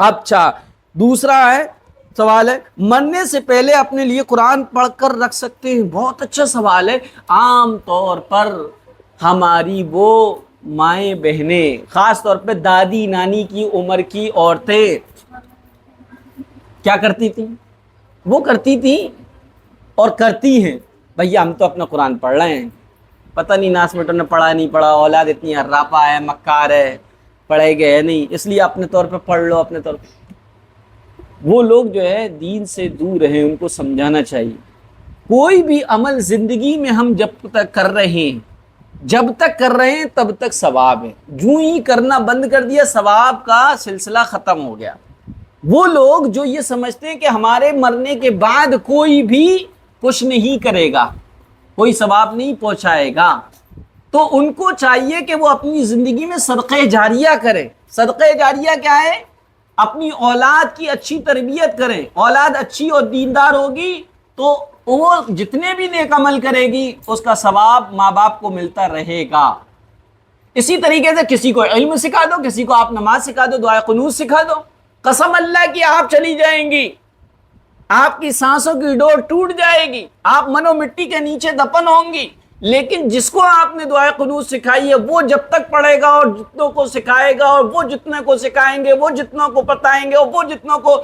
اچھا، دوسرا ہے سوال ہے مرنے سے پہلے اپنے لیے قرآن پڑھ کر رکھ سکتے ہیں؟ بہت اچھا سوال ہے۔ عام طور پر ہماری وہ مائیں بہنیں، خاص طور پہ دادی نانی کی عمر کی عورتیں کیا کرتی تھیں؟ وہ کرتی تھیں اور کرتی ہیں، بھیا ہم تو اپنا قرآن پڑھ رہے ہیں، پتہ نہیں ناس مٹوں نے پڑھا نہیں پڑھا، اولاد اتنی ہراپا ہے، مکار ہے، پڑھے گئے نہیں، اس لیے اپنے طور پہ پڑھ لو اپنے طور پہ۔ وہ لوگ جو ہے دین سے دور ہیں، ان کو سمجھانا چاہیے۔ کوئی بھی عمل زندگی میں ہم جب تک کر رہے ہیں، جب تک کر رہے ہیں تب تک ثواب ہے، جو ہی کرنا بند کر دیا ثواب کا سلسلہ ختم ہو گیا۔ وہ لوگ جو یہ سمجھتے ہیں کہ ہمارے مرنے کے بعد کوئی بھی کچھ نہیں کرے گا، کوئی ثواب نہیں پہنچائے گا، تو ان کو چاہیے کہ وہ اپنی زندگی میں صدقہ جاریہ کریں۔ صدقہ جاریہ کیا ہے؟ اپنی اولاد کی اچھی تربیت کریں۔ اولاد اچھی اور دیندار ہوگی تو وہ جتنے بھی نیک عمل کرے گی اس کا ثواب ماں باپ کو ملتا رہے گا۔ اسی طریقے سے کسی کو علم سکھا دو، کسی کو آپ نماز سکھا دو، دعائے قنوت سکھا دو، قسم اللہ کی آپ چلی جائیں گی، آپ کی سانسوں کی ڈور ٹوٹ جائے گی، آپ منو مٹی کے نیچے دفن ہوں گی، لیکن جس کو آپ نے دعائے قنوت سکھائی ہے وہ جب تک پڑھے گا اور جتنوں کو سکھائے گا، اور وہ جتنے کو سکھائیں گے، وہ جتنوں کو بتائیں گے، اور وہ جتنوں کو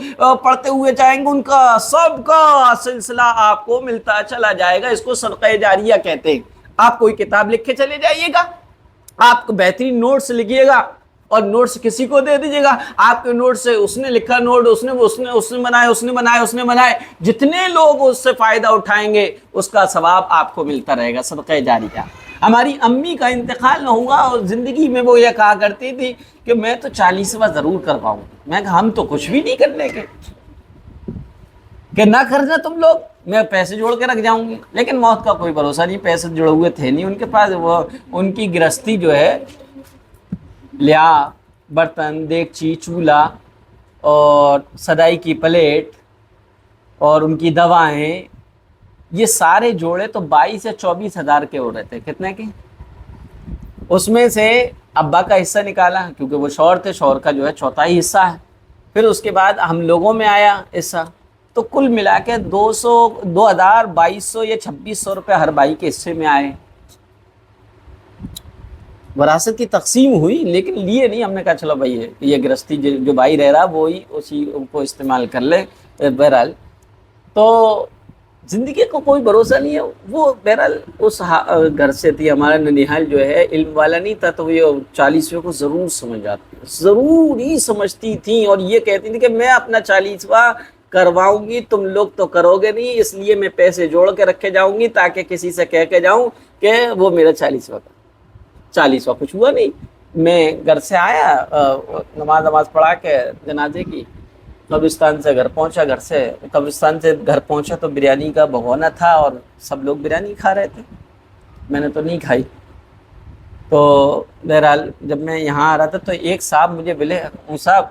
پڑھتے ہوئے جائیں گے، ان کا سب کا سلسلہ آپ کو ملتا چلا جائے گا۔ اس کو صدقہ جاریہ کہتے ہیں۔ آپ کوئی کتاب لکھ کے چلے جائیے گا، آپ کو بہترین نوٹس لکھیے گا اور نوٹس کسی کو دے دیجیے گا، آپ کے نوٹ سے اس نے لکھا نوٹ، اس نے بنائے، جتنے لوگ اس سے فائدہ اٹھائیں گے اس کا ثواب آپ کو ملتا رہے گا، صدقہ جاریہ۔ ہماری امی کا انتقال نہ ہوا اور زندگی میں وہ یہ کہا کرتی تھی کہ میں تو 40واں ضرور کرواؤں۔ میں کہا ہم تو کچھ بھی نہیں کرنے کے، کہ نہ کرنا تم لوگ، میں پیسے جوڑ کے رکھ جاؤں گی، لیکن موت کا کوئی بھروسہ نہیں، پیسے جڑے ہوئے تھے نہیں ان کے پاس۔ وہ ان کی گرہستی جو ہے، لیا، برتن، دیگچی، چولہا اور صدائی کی پلیٹ اور ان کی دوائیں، یہ سارے جوڑے تو 22 یا 24 ہزار کے ہو رہے تھے۔ کتنے کے؟ اس میں سے ابا کا حصہ نکالا کیونکہ وہ شوہر تھے، شوہر کا جو ہے چوتھائی حصہ ہے، پھر اس کے بعد ہم لوگوں میں آیا حصہ، تو کل ملا کے 2200 یا 2600 روپے ہر بھائی کے حصے میں آئے۔ وراثت کی تقسیم ہوئی لیکن لیے نہیں، ہم نے کہا چلو بھائی یہ گرہستی جو بھائی رہ رہا وہی اسی کو استعمال کر لے۔ بہرحال تو زندگی کو کوئی بھروسہ نہیں ہے۔ وہ بہرحال اس گھر سے تھی، ہمارا ننیحال جو ہے علم والا نہیں تھا، تو یہ 40ویں کو ضرور سمجھ آتی، ضرور ہی سمجھتی تھیں، اور یہ کہتی تھی کہ میں اپنا 40واں کرواؤں گی، تم لوگ تو کرو گے نہیں، اس لیے میں پیسے جوڑ کے رکھے جاؤں گی تاکہ کسی سے کہہ کے جاؤں کہ وہ میرا 40واں کا۔ 40واں کچھ ہوا نہیں۔ میں گھر سے آیا، نماز پڑھا کے جنازے کی، قبرستان سے گھر پہنچا، قبرستان سے گھر پہنچا تو بریانی کا بھگونا تھا اور سب لوگ بریانی کھا رہے تھے، میں نے تو نہیں کھائی۔ تو بہرحال جب میں یہاں آ رہا تھا تو ایک صاحب مجھے ملے، صاحب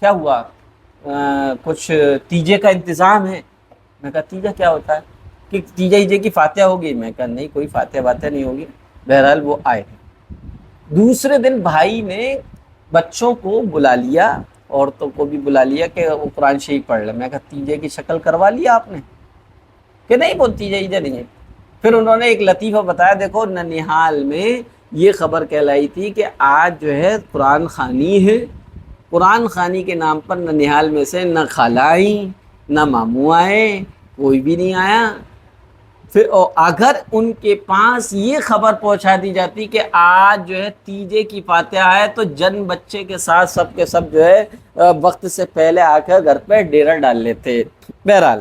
کیا ہوا، کچھ تیجے کا انتظام ہے؟ میں کہا تیجا کیا ہوتا ہے؟ کہ تیجے کی فاتحہ ہوگی؟ میں کہا نہیں، کوئی فاتحہ نہیں ہوگی۔ بہرحال وہ آئے۔ دوسرے دن بھائی نے بچوں کو بلا لیا، عورتوں کو بھی بلا لیا کہ وہ قرآن شریف پڑھ لیں۔ میں کہا تیجے کی شکل کروا لیا آپ نے؟ کہ نہیں، وہ تیجا نہیں ہے۔ پھر انہوں نے ایک لطیفہ بتایا، دیکھو ننیحال میں یہ خبر کہلائی تھی کہ آج جو ہے قرآن خوانی ہے، قرآن خوانی کے نام پر ننیحال میں سے نہ خالہ آئیں نہ ماموں آئے، کوئی بھی نہیں آیا۔ پھر اگر ان کے پاس یہ خبر پہنچا دی جاتی کہ آج جو ہے تیجے کی فاتحہ ہے، تو جن بچے کے ساتھ سب کے سب جو ہے وقت سے پہلے آ کر گھر پہ ڈیرا ڈال لیتے۔ بہرحال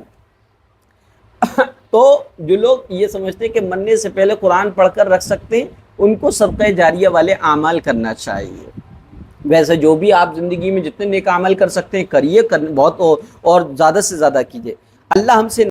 تو جو لوگ یہ سمجھتے ہیں کہ مرنے سے پہلے قرآن پڑھ کر رکھ سکتے ہیں، ان کو صدقہ جاریہ والے اعمال کرنا چاہیے۔ ویسے جو بھی آپ زندگی میں جتنے نیک عمل کر سکتے ہیں کریے، بہت اور زیادہ سے زیادہ کیجیے۔ اللہ ہم سے